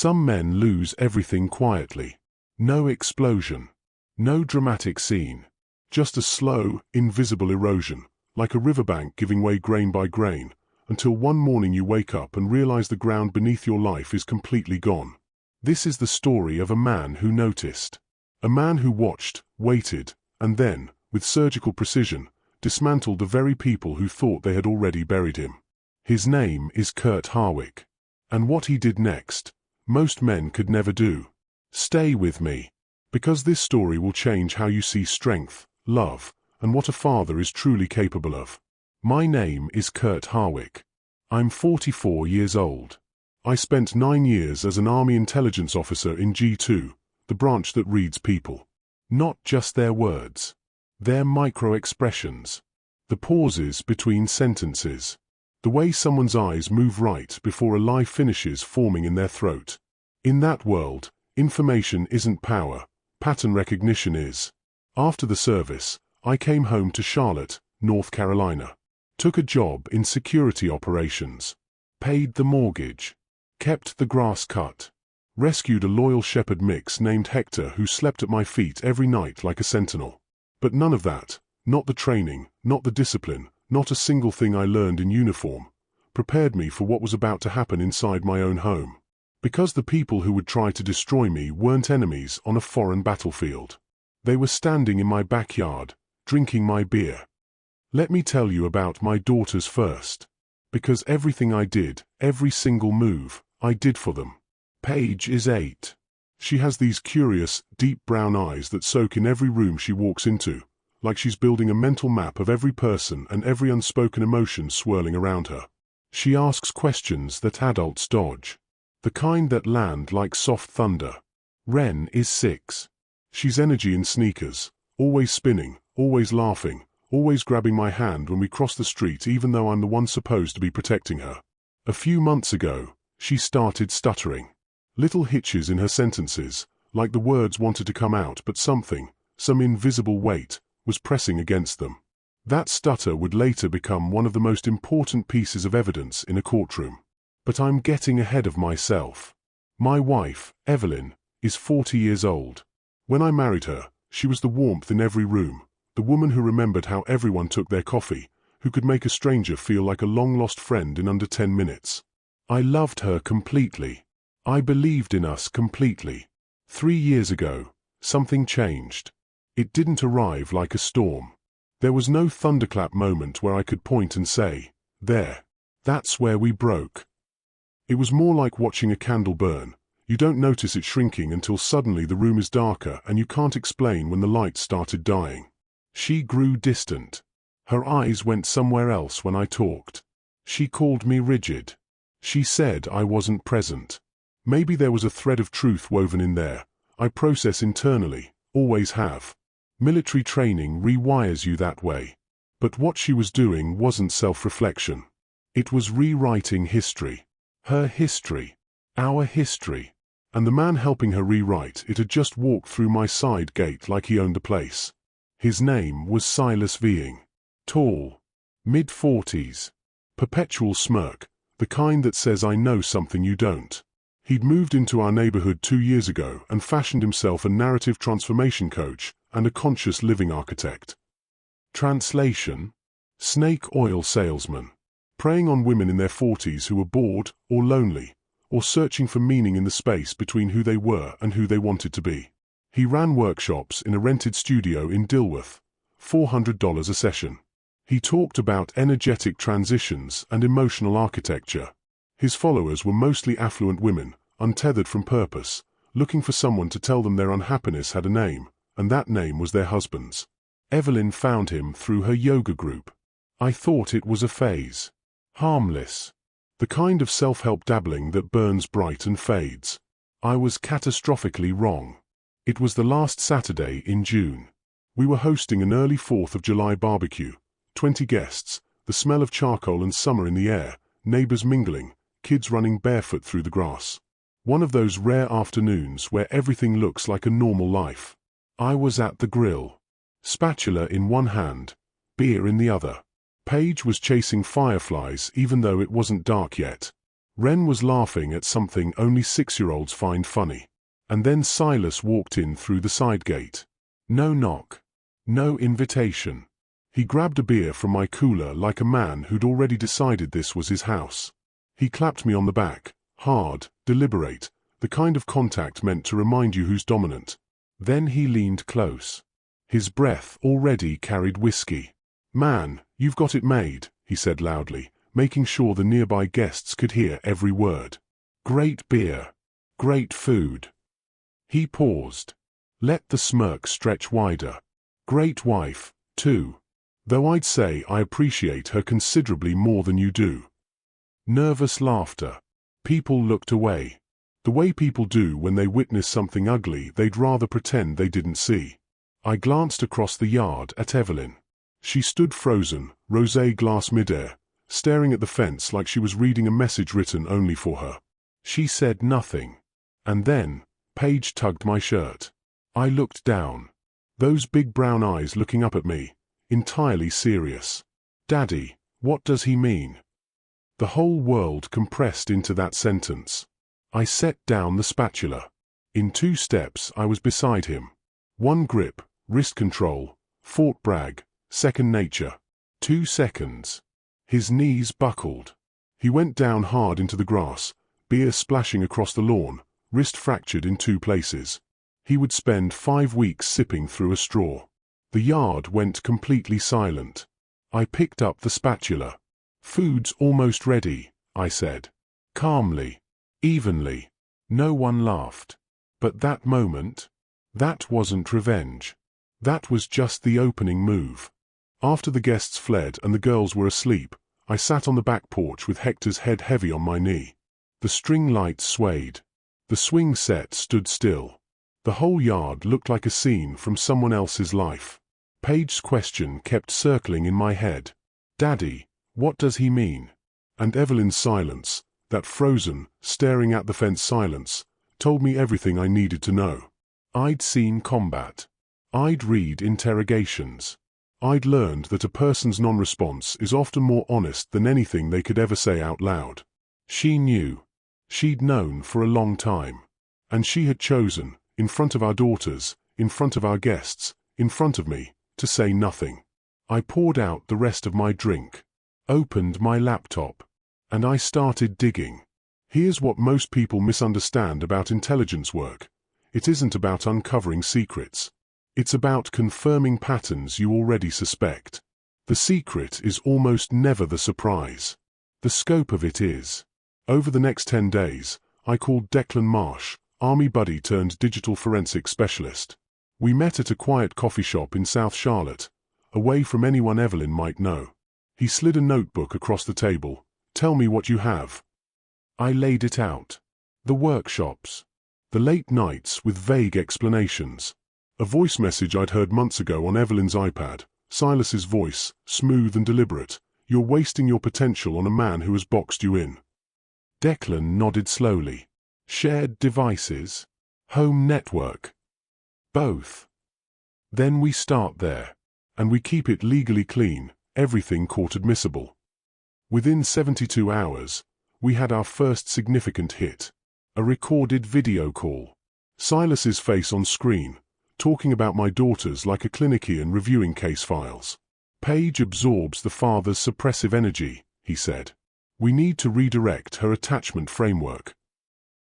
Some men lose everything quietly. No explosion. No dramatic scene. Just a slow, invisible erosion, like a riverbank giving way grain by grain, until one morning you wake up and realize the ground beneath your life is completely gone. This is the story of a man who noticed. A man who watched, waited, and then, with surgical precision, dismantled the very people who thought they had already buried him. His name is Kurt Harwick. And what he did next, most men could never do. Stay with me, because this story will change how you see strength, love, and what a father is truly capable of. My name is Kurt Harwick. I'm 44 years old. I spent 9 years as an Army intelligence officer in G2, the branch that reads people. Not just their words. Their micro-expressions. The pauses between sentences. The way someone's eyes move right before a lie finishes forming in their throat. In that world, information isn't power, pattern recognition is. After the service, I came home to Charlotte, North Carolina. Took a job in security operations. Paid the mortgage. Kept the grass cut. Rescued a loyal shepherd mix named Hector who slept at my feet every night like a sentinel. But none of that, not the training, not the discipline, not a single thing I learned in uniform, prepared me for what was about to happen inside my own home. Because the people who would try to destroy me weren't enemies on a foreign battlefield. They were standing in my backyard, drinking my beer. Let me tell you about my daughters first. Because everything I did, every single move, I did for them. Paige is 8. She has these curious, deep brown eyes that soak in every room she walks into, like she's building a mental map of every person and every unspoken emotion swirling around her. She asks questions that adults dodge. The kind that land like soft thunder. Ren is 6. She's energy in sneakers, always spinning, always laughing, always grabbing my hand when we cross the street even though I'm the one supposed to be protecting her. A few months ago, she started stuttering. Little hitches in her sentences, like the words wanted to come out but something, some invisible weight, was pressing against them. That stutter would later become one of the most important pieces of evidence in a courtroom. But I'm getting ahead of myself. My wife, Evelyn, is 40 years old. When I married her, she was the warmth in every room, the woman who remembered how everyone took their coffee, who could make a stranger feel like a long-lost friend in under 10 minutes. I loved her completely. I believed in us completely. 3 years ago, something changed. It didn't arrive like a storm. There was no thunderclap moment where I could point and say, there. That's where we broke. It was more like watching a candle burn. You don't notice it shrinking until suddenly the room is darker and you can't explain when the light started dying. She grew distant. Her eyes went somewhere else when I talked. She called me rigid. She said I wasn't present. Maybe there was a thread of truth woven in there. I process internally, always have. Military training rewires you that way. But what she was doing wasn't self-reflection. It was rewriting history. Her history. Our history. And the man helping her rewrite it had just walked through my side gate like he owned the place. His name was Silas Veing. Tall. Mid-40s. Perpetual smirk, the kind that says I know something you don't. He'd moved into our neighborhood 2 years ago and fashioned himself a narrative transformation coach and a conscious living architect. Translation: snake oil salesman. Preying on women in their 40s who were bored or lonely, or searching for meaning in the space between who they were and who they wanted to be. He ran workshops in a rented studio in Dilworth, $400 a session. He talked about energetic transitions and emotional architecture. His followers were mostly affluent women, untethered from purpose, looking for someone to tell them their unhappiness had a name, and that name was their husband's. Evelyn found him through her yoga group. I thought it was a phase. Harmless. The kind of self-help dabbling that burns bright and fades. I was catastrophically wrong. It was the last Saturday in June. We were hosting an early 4th of July barbecue. 20 guests, the smell of charcoal and summer in the air, neighbors mingling, kids running barefoot through the grass. One of those rare afternoons where everything looks like a normal life. I was at the grill. Spatula in one hand, beer in the other. Paige was chasing fireflies even though it wasn't dark yet. Ren was laughing at something only 6-year-olds find funny. And then Silas walked in through the side gate. No knock. No invitation. He grabbed a beer from my cooler like a man who'd already decided this was his house. He clapped me on the back, hard, deliberate, the kind of contact meant to remind you who's dominant. Then he leaned close. His breath already carried whiskey. "Man, you've got it made," he said loudly, making sure the nearby guests could hear every word. "Great beer. Great food." He paused. Let the smirk stretch wider. "Great wife, too. Though I'd say I appreciate her considerably more than you do." Nervous laughter. People looked away. The way people do when they witness something ugly they'd rather pretend they didn't see. I glanced across the yard at Evelyn. She stood frozen, rosé glass midair, staring at the fence like she was reading a message written only for her. She said nothing. And then, Paige tugged my shirt. I looked down. Those big brown eyes looking up at me, entirely serious. "Daddy, what does he mean?" The whole world compressed into that sentence. I set down the spatula. In 2 steps I was beside him. One grip, wrist control, Fort Bragg, second nature. 2 seconds. His knees buckled. He went down hard into the grass, beer splashing across the lawn, wrist fractured in 2 places. He would spend 5 weeks sipping through a straw. The yard went completely silent. I picked up the spatula. "Food's almost ready," I said. Calmly. Evenly. No one laughed. But that moment? That wasn't revenge. That was just the opening move. After the guests fled and the girls were asleep, I sat on the back porch with Hector's head heavy on my knee. The string lights swayed. The swing set stood still. The whole yard looked like a scene from someone else's life. Paige's question kept circling in my head. "Daddy, what does he mean?" And Evelyn's silence, that frozen, staring at the fence silence, told me everything I needed to know. I'd seen combat. I'd read interrogations. I'd learned that a person's non-response is often more honest than anything they could ever say out loud. She knew. She'd known for a long time. And she had chosen, in front of our daughters, in front of our guests, in front of me, to say nothing. I poured out the rest of my drink, opened my laptop, and I started digging. Here's what most people misunderstand about intelligence work. It isn't about uncovering secrets. It's about confirming patterns you already suspect. The secret is almost never the surprise. The scope of it is. Over the next 10 days, I called Declan Marsh, Army buddy turned digital forensic specialist. We met at a quiet coffee shop in South Charlotte, away from anyone Evelyn might know. He slid a notebook across the table. "Tell me what you have." I laid it out. The workshops. The late nights with vague explanations. A voice message I'd heard months ago on Evelyn's iPad, Silas's voice, smooth and deliberate. "You're wasting your potential on a man who has boxed you in." Declan nodded slowly. "Shared devices? Home network?" "Both." "Then we start there. And we keep it legally clean, everything court admissible." Within 72 hours, we had our first significant hit. A recorded video call. Silas's face on screen, talking about my daughters like a clinician reviewing case files. "Paige absorbs the father's suppressive energy," he said. "We need to redirect her attachment framework."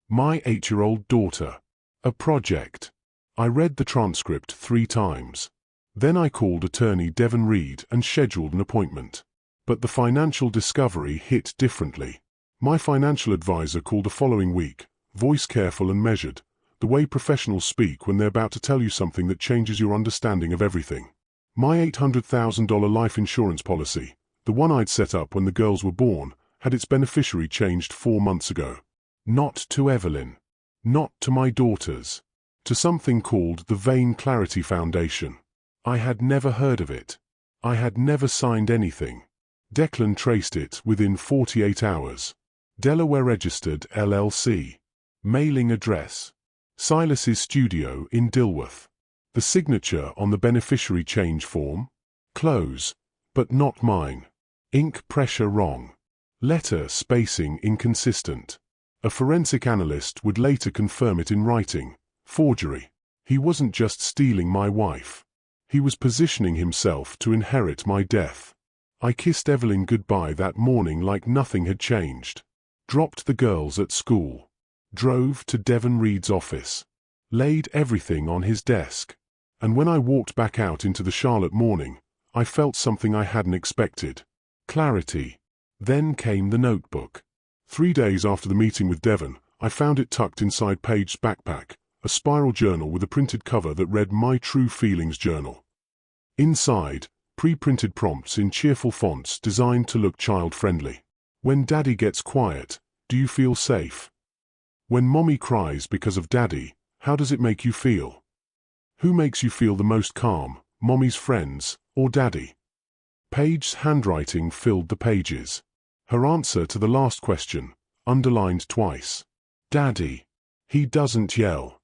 My 8-year-old daughter. A project. I read the transcript 3 times. Then I called attorney Devon Reed and scheduled an appointment. But the financial discovery hit differently. My financial advisor called the following week, voice careful and measured, the way professionals speak when they're about to tell you something that changes your understanding of everything. My $800,000 life insurance policy, the one I'd set up when the girls were born, had its beneficiary changed 4 months ago. Not to Evelyn. Not to my daughters. To something called the Vein Clarity Foundation. I had never heard of it. I had never signed anything. Declan traced it within 48 hours. Delaware registered LLC. Mailing address. Silas's studio in Dilworth. The signature on the beneficiary change form? Close, but not mine. Ink pressure wrong. Letter spacing inconsistent. A forensic analyst would later confirm it in writing. Forgery. He wasn't just stealing my wife. He was positioning himself to inherit my death. I kissed Evelyn goodbye that morning like nothing had changed. Dropped the girls at school. Drove to Devon Reed's office. Laid everything on his desk. And when I walked back out into the Charlotte morning, I felt something I hadn't expected. Clarity. Then came the notebook. 3 days after the meeting with Devon, I found it tucked inside Paige's backpack, a spiral journal with a printed cover that read My True Feelings Journal. Inside, pre-printed prompts in cheerful fonts designed to look child-friendly. When Daddy gets quiet, do you feel safe? When Mommy cries because of Daddy, how does it make you feel? Who makes you feel the most calm, Mommy's friends, or Daddy? Paige's handwriting filled the pages. Her answer to the last question, underlined twice. Daddy. He doesn't yell.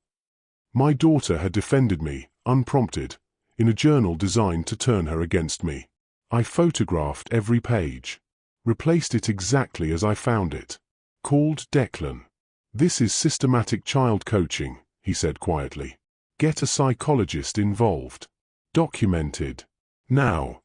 My daughter had defended me, unprompted, in a journal designed to turn her against me. I photographed every page. Replaced it exactly as I found it. Called Declan. This is systematic child coaching, he said quietly. Get a psychologist involved. Documented. Now.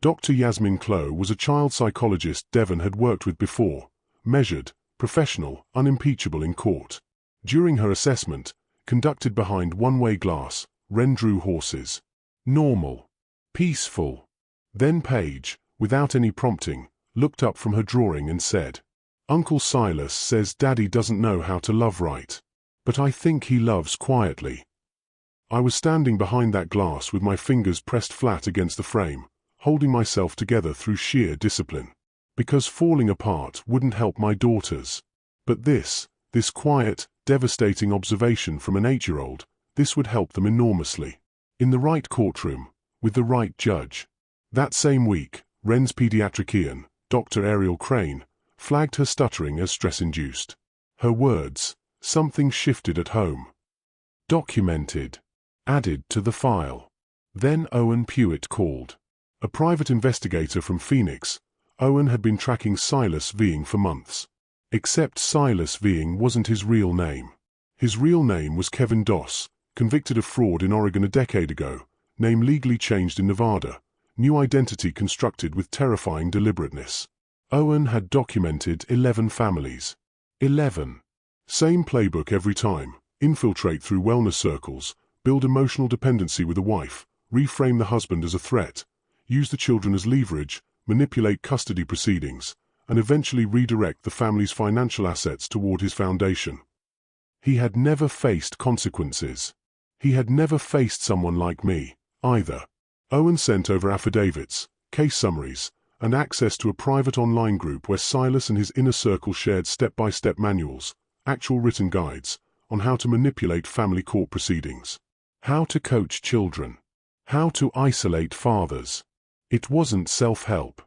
Dr. Yasmin Clough was a child psychologist Devon had worked with before, measured, professional, unimpeachable in court. During her assessment, conducted behind one-way glass, Wren drew horses. Normal. Peaceful. Then Paige, without any prompting, looked up from her drawing and said, Uncle Silas says Daddy doesn't know how to love right. But I think he loves quietly. I was standing behind that glass with my fingers pressed flat against the frame, holding myself together through sheer discipline. Because falling apart wouldn't help my daughters. But this quiet, devastating observation from an 8-year-old, this would help them enormously. In the right courtroom, with the right judge. That same week, Wren's pediatrician, Dr. Ariel Crane, flagged her stuttering as stress-induced. Her words, something shifted at home. Documented. Added to the file. Then Owen Pewitt called. A private investigator from Phoenix. Owen had been tracking Silas Veing for months. Except Silas Veing wasn't his real name. His real name was Kevin Doss, convicted of fraud in Oregon a decade ago, name legally changed in Nevada, new identity constructed with terrifying deliberateness. Owen had documented 11 families. 11. Same playbook every time. Infiltrate through wellness circles, build emotional dependency with a wife, reframe the husband as a threat, use the children as leverage, manipulate custody proceedings, and eventually redirect the family's financial assets toward his foundation. He had never faced consequences. He had never faced someone like me, either. Owen sent over affidavits, case summaries, and access to a private online group where Silas and his inner circle shared step-by-step manuals, actual written guides, on how to manipulate family court proceedings. How to coach children. How to isolate fathers. It wasn't self-help.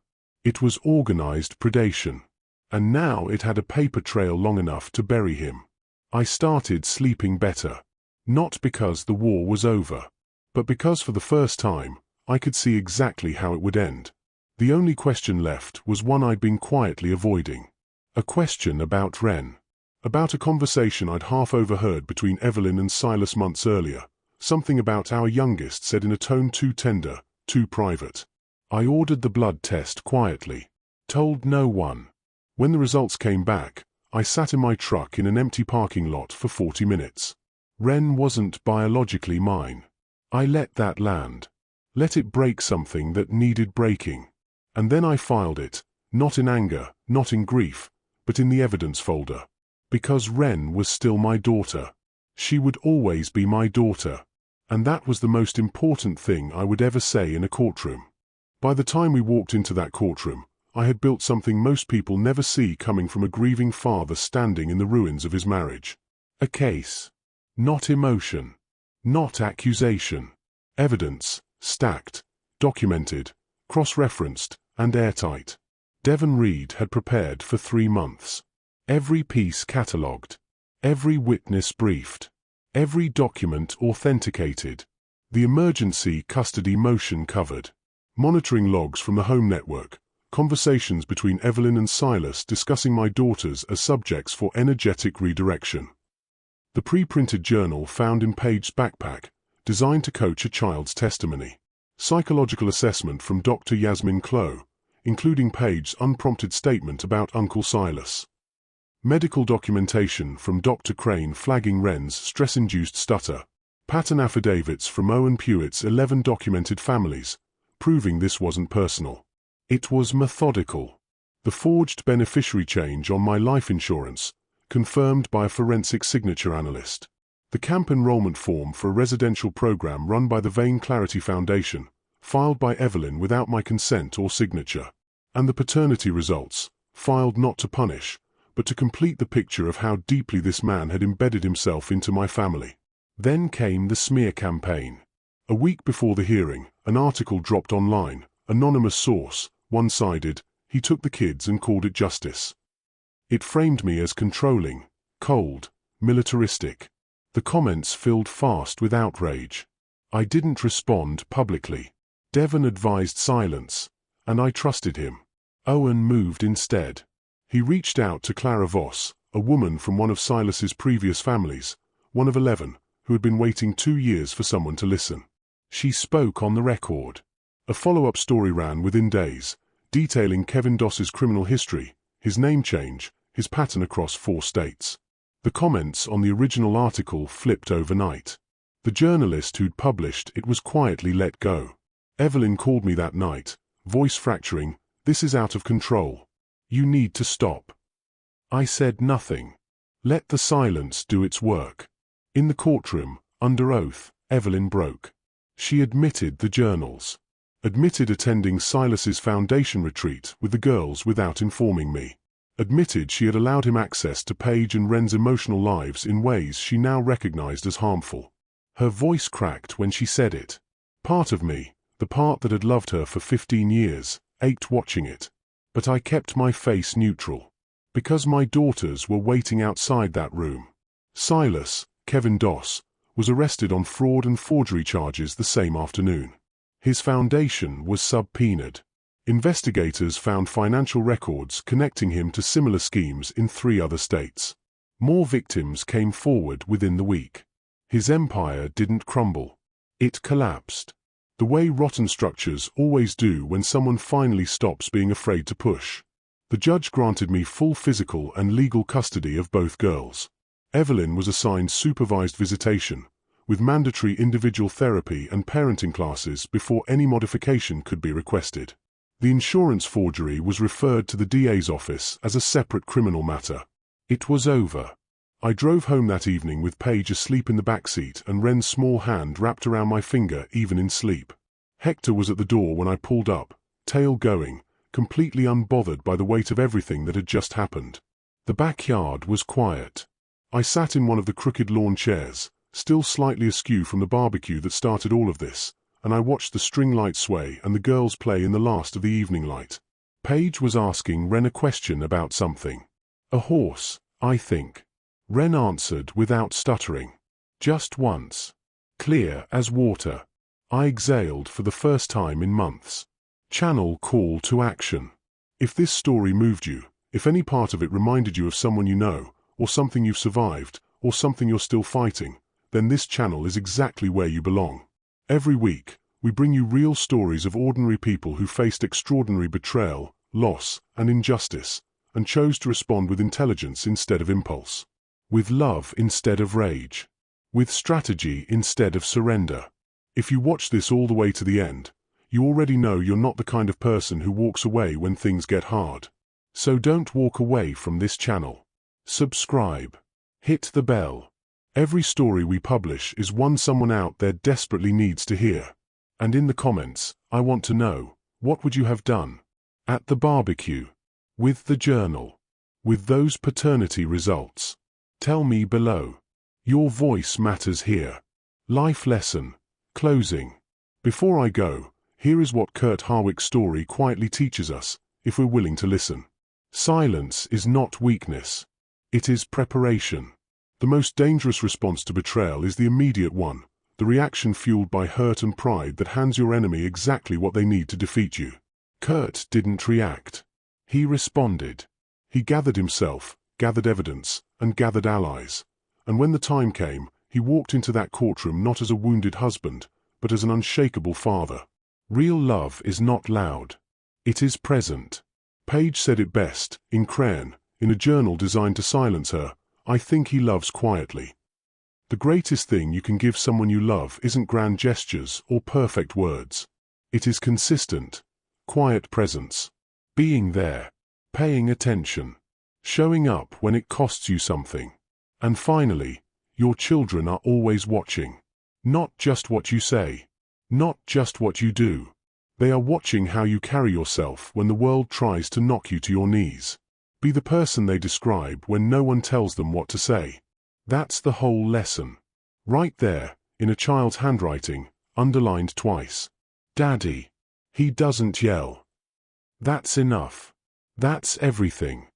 It was organized predation. And now it had a paper trail long enough to bury him. I started sleeping better. Not because the war was over, but because for the first time, I could see exactly how it would end. The only question left was one I'd been quietly avoiding. A question about Wren. About a conversation I'd half overheard between Evelyn and Silas months earlier. Something about our youngest said in a tone too tender, too private. I ordered the blood test quietly. Told no one. When the results came back, I sat in my truck in an empty parking lot for 40 minutes. Wren wasn't biologically mine. I let that land. Let it break something that needed breaking. And then I filed it, not in anger, not in grief, but in the evidence folder. Because Wren was still my daughter. She would always be my daughter. And that was the most important thing I would ever say in a courtroom. By the time we walked into that courtroom, I had built something most people never see coming from a grieving father standing in the ruins of his marriage. A case. Not emotion. Not accusation. Evidence, stacked, documented, cross-referenced, and airtight. Devon Reed had prepared for 3 months. Every piece catalogued. Every witness briefed. Every document authenticated. The emergency custody motion covered. Monitoring logs from the home network, Conversations between Evelyn and Silas discussing my daughters as subjects for energetic redirection. The pre-printed journal found in Paige's backpack, designed to coach a child's testimony. Psychological assessment from Dr. Yasmin Clough, including Paige's unprompted statement about Uncle Silas. Medical documentation from Dr. Crane flagging Wren's stress-induced stutter. Pattern affidavits from Owen Pewett's 11 documented families, proving this wasn't personal. It was methodical. The forged beneficiary change on my life insurance, confirmed by a forensic signature analyst. The camp enrollment form for a residential program run by the Vein Clarity Foundation, filed by Evelyn without my consent or signature. And the paternity results, filed not to punish, but to complete the picture of how deeply this man had embedded himself into my family. Then came the smear campaign. A week before the hearing, an article dropped online, anonymous source, one-sided, he took the kids and called it justice. It framed me as controlling, cold, militaristic. The comments filled fast with outrage. I didn't respond publicly. Devon advised silence, and I trusted him. Owen moved instead. He reached out to Clara Voss, a woman from one of Silas's previous families, one of 11, who had been waiting 2 years for someone to listen. She spoke on the record. A follow-up story ran within days, detailing Kevin Doss's criminal history, his name change, his pattern across 4 states. The comments on the original article flipped overnight. The journalist who'd published it was quietly let go. Evelyn called me that night, voice fracturing, "This is out of control. You need to stop." I said nothing. Let the silence do its work. In the courtroom, under oath, Evelyn broke. She admitted the journals. Admitted attending Silas's foundation retreat with the girls without informing me. Admitted she had allowed him access to Paige and Wren's emotional lives in ways she now recognized as harmful. Her voice cracked when she said it. Part of me, the part that had loved her for 15 years, ached watching it. But I kept my face neutral. Because my daughters were waiting outside that room. Silas, Kevin Doss, was arrested on fraud and forgery charges the same afternoon. His foundation was subpoenaed. Investigators found financial records connecting him to similar schemes in 3 other states. More victims came forward within the week. His empire didn't crumble. It collapsed. The way rotten structures always do when someone finally stops being afraid to push. The judge granted me full physical and legal custody of both girls. Evelyn was assigned supervised visitation, with mandatory individual therapy and parenting classes before any modification could be requested. The insurance forgery was referred to the DA's office as a separate criminal matter. It was over. I drove home that evening with Paige asleep in the backseat and Wren's small hand wrapped around my finger even in sleep. Hector was at the door when I pulled up, tail going, completely unbothered by the weight of everything that had just happened. The backyard was quiet. I sat in one of the crooked lawn chairs, still slightly askew from the barbecue that started all of this, and I watched the string light sway and the girls play in the last of the evening light. Paige was asking Wren a question about something. A horse, I think. Wren answered without stuttering. Just once. Clear as water. I exhaled for the first time in months. Channel call to action. If this story moved you, if any part of it reminded you of someone you know, or something you've survived, or something you're still fighting, then this channel is exactly where you belong. Every week, we bring you real stories of ordinary people who faced extraordinary betrayal, loss, and injustice, and chose to respond with intelligence instead of impulse. With love instead of rage. With strategy instead of surrender. If you watch this all the way to the end, you already know you're not the kind of person who walks away when things get hard. So don't walk away from this channel. Subscribe. Hit the bell. Every story we publish is one someone out there desperately needs to hear. And in the comments, I want to know, what would you have done? At the barbecue. With the journal. With those paternity results. Tell me below. Your voice matters here. Life lesson. Closing. Before I go, here is what Kurt Harwick's story quietly teaches us, if we're willing to listen. Silence is not weakness. It is preparation. The most dangerous response to betrayal is the immediate one, the reaction fueled by hurt and pride that hands your enemy exactly what they need to defeat you. Kurt didn't react. He responded. He gathered himself, gathered evidence, and gathered allies. And when the time came, he walked into that courtroom not as a wounded husband, but as an unshakable father. Real love is not loud. It is present. Page said it best, in Crayon, in a journal designed to silence her, "I think he loves quietly." The greatest thing you can give someone you love isn't grand gestures or perfect words. It is consistent, quiet presence. Being there. Paying attention. Showing up when it costs you something. And finally, your children are always watching. Not just what you say. Not just what you do. They are watching how you carry yourself when the world tries to knock you to your knees. Be the person they describe when no one tells them what to say. That's the whole lesson. Right there, in a child's handwriting, underlined twice. Daddy. He doesn't yell. That's enough. That's everything.